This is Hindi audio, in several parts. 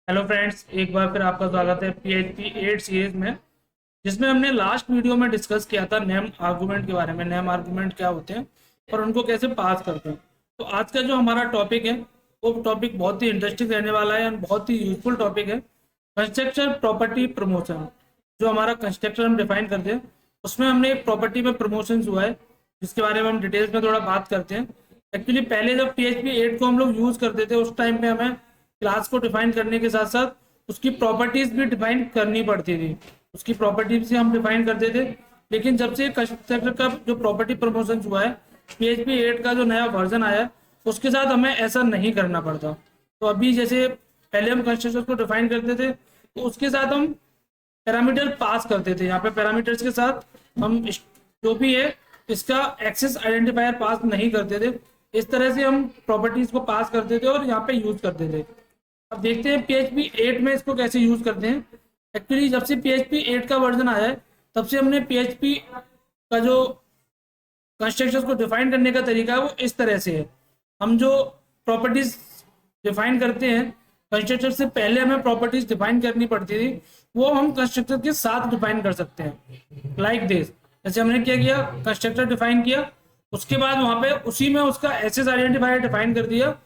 हेलो फ्रेंड्स, एक बार फिर आपका स्वागत है PHP 8 सीरीज में, जिसमें हमने लास्ट वीडियो में डिस्कस किया था नेम आर्गुमेंट के बारे में। नेम आर्गुमेंट क्या होते हैं और उनको कैसे पास करते हैं। तो आज का जो हमारा टॉपिक है वो टॉपिक बहुत ही इंटरेस्टिंग रहने वाला है और बहुत ही यूजफुल टॉपिक है। Construction property promotion. जो हमारा कंस्ट्रक्टर हम डिफाइन करते हैं उसमें हमने एक प्रॉपर्टी में प्रमोशन हुआ है, जिसके बारे में हम डिटेल्स में थोड़ा बात करते हैं। एक्चुअली पहले जब PHP 8 को हम लोग यूज करते थे उस टाइम पे हमें क्लास को डिफाइन करने के साथ साथ उसकी प्रॉपर्टीज भी डिफाइन करनी पड़ती थी। उसकी प्रॉपर्टीज से हम डिफाइन करते थे, लेकिन जब से कंस्ट्रक्टर का जो प्रॉपर्टी प्रमोशन हुआ है, PHP 8 का जो नया वर्जन आया है, उसके साथ हमें ऐसा नहीं करना पड़ता। तो अभी जैसे पहले हम कंस्ट्रक्टर को डिफाइन करते थे तो उसके साथ हम पैरामीटर पास करते थे। यहाँ पे पैरामीटर्स के साथ हम जो भी है इसका एक्सेस आइडेंटिफायर पास नहीं करते थे। इस तरह से हम प्रॉपर्टीज को पास करते थे और यहाँ पे यूज करते थे। अब देखते हैं PHP 8 में इसको कैसे यूज करते हैं। एक्चुअली जब से PHP 8 का वर्जन आया है तब से हमने PHP का जो कंस्ट्रक्शंस को डिफाइन करने का तरीका है वो इस तरह से है। हम जो प्रॉपर्टीज डिफाइन करते हैं, कंस्ट्रक्टर से पहले हमें प्रॉपर्टीज डिफाइन करनी पड़ती थी, वो हम कंस्ट्रक्टर के साथ डिफाइन कर सकते हैं। लाइक दिस, जैसे हमने क्या किया, कंस्ट्रक्टर डिफाइन किया, उसके बाद वहां पे उसी में उसका एसेस आइडेंटिफायर डिफाइन कर दिया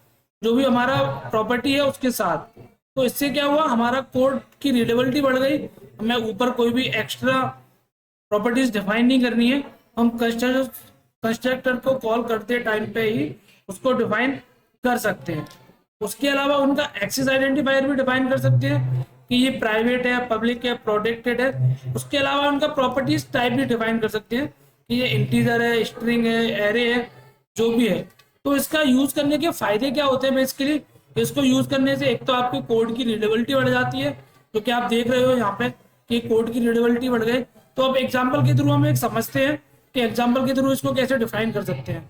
जो भी हमारा प्रॉपर्टी है उसके साथ। तो इससे क्या हुआ, हमारा कोड की रीडेबिलिटी बढ़ गई। हमें ऊपर कोई भी एक्स्ट्रा प्रॉपर्टीज डिफाइन नहीं करनी है, हम कंस्ट्रक्टर को कॉल करते टाइम पे ही उसको डिफाइन कर सकते हैं। उसके अलावा उनका एक्सेस आइडेंटिफायर भी डिफाइन कर सकते हैं कि ये प्राइवेट है, पब्लिक है, प्रोटेक्टेड है। उसके अलावा उनका प्रॉपर्टीज टाइप भी डिफाइन कर सकते हैं कि ये इंटीजर है, स्ट्रिंग है, एरे है, जो भी है। तो इसका यूज करने के फायदे क्या होते हैं बेसिकली। इसको यूज करने से एक तो आपके कोड की रीडेबिलिटी बढ़ जाती है, तो क्या आप देख रहे हो यहाँ पे कि कोड की रीडेबिलिटी बढ़ गई। तो अब एग्जाम्पल के थ्रू हम एक समझते हैं कि एग्जाम्पल के थ्रू इसको कैसे डिफाइन कर सकते हैं।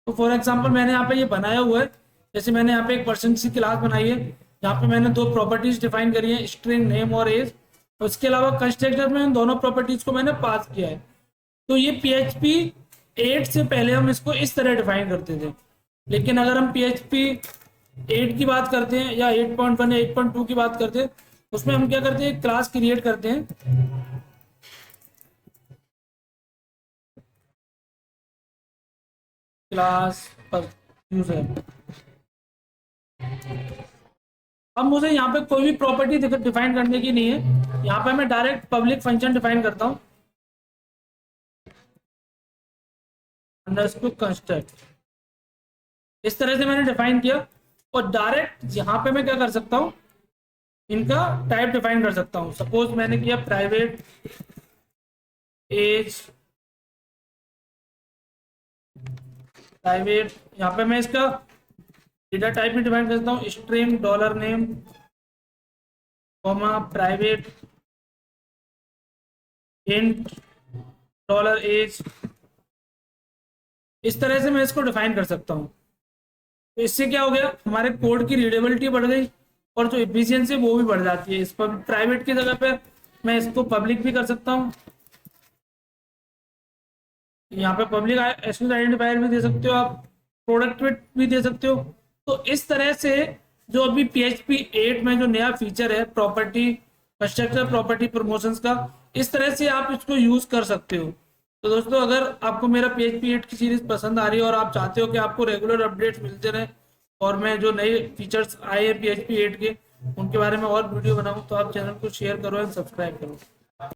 तो फॉर एग्जाम्पल मैंने यहाँ पे ये बनाया हुआ है। जैसे मैंने यहाँ पे एक पर्सन की क्लास बनाई है, यहाँ पे मैंने दो प्रॉपर्टीज डिफाइन करी है, स्ट्रिंग नेम और एज। उसके अलावा कंस्ट्रक्टर में इन दोनों प्रॉपर्टीज को मैंने पास किया है। तो ये PHP 8 से पहले हम इसको इस तरह डिफाइन करते थे, लेकिन अगर हम PHP 8 की बात करते हैं या 8.1 या 8.2 की बात करते हैं, उसमें हम क्या करते हैं, क्लास क्रिएट करते हैं। क्लास पर यूजर, अब मुझे यहाँ पे कोई भी प्रॉपर्टी डिफाइन करने की नहीं है। यहाँ पे मैं डायरेक्ट पब्लिक फंक्शन डिफाइन करता हूँ, अंडरस्कोर कंस्ट्रक्ट। इस तरह से मैंने डिफाइन किया और डायरेक्ट यहाँ पे मैं क्या कर सकता हूँ, इनका टाइप डिफाइन कर सकता हूँ। सपोज मैंने किया प्राइवेट, एज, प्राइवेट। यहाँ पे मैं इसका डेटा टाइप भी डिफाइन करता हूँ, string dollar name comma private int dollar age. इस तरह से मैं इसको डिफाइन कर सकता हूँ। तो इससे क्या हो गया, हमारे कोड की रीडेबिलिटी बढ़ गई और जो एफिशिएंसी वो भी बढ़ जाती है। इस पर प्राइवेट की जगह पे मैं इसको पब्लिक भी कर सकता हूँ। यहाँ पे पब्लिक एक्सेस आइडेंटिफायर भी दे सकते हो आप, प्रोडक्ट भी दे सकते हो। तो इस तरह से जो अभी PHP 8 में जो नया फीचर है प्रॉपर्टी कंस्ट्रक्टर प्रॉपर्टी प्रमोशंस का, इस तरह से आप इसको यूज कर सकते हो। तो दोस्तों, अगर आपको मेरा PHP 8 की सीरीज पसंद आ रही है और आप चाहते हो कि आपको रेगुलर अपडेट्स मिलते रहे और मैं जो नए फीचर्स आए हैं PHP 8 के उनके बारे में और वीडियो बनाऊं, तो आप चैनल को शेयर करो एंड सब्सक्राइब करो।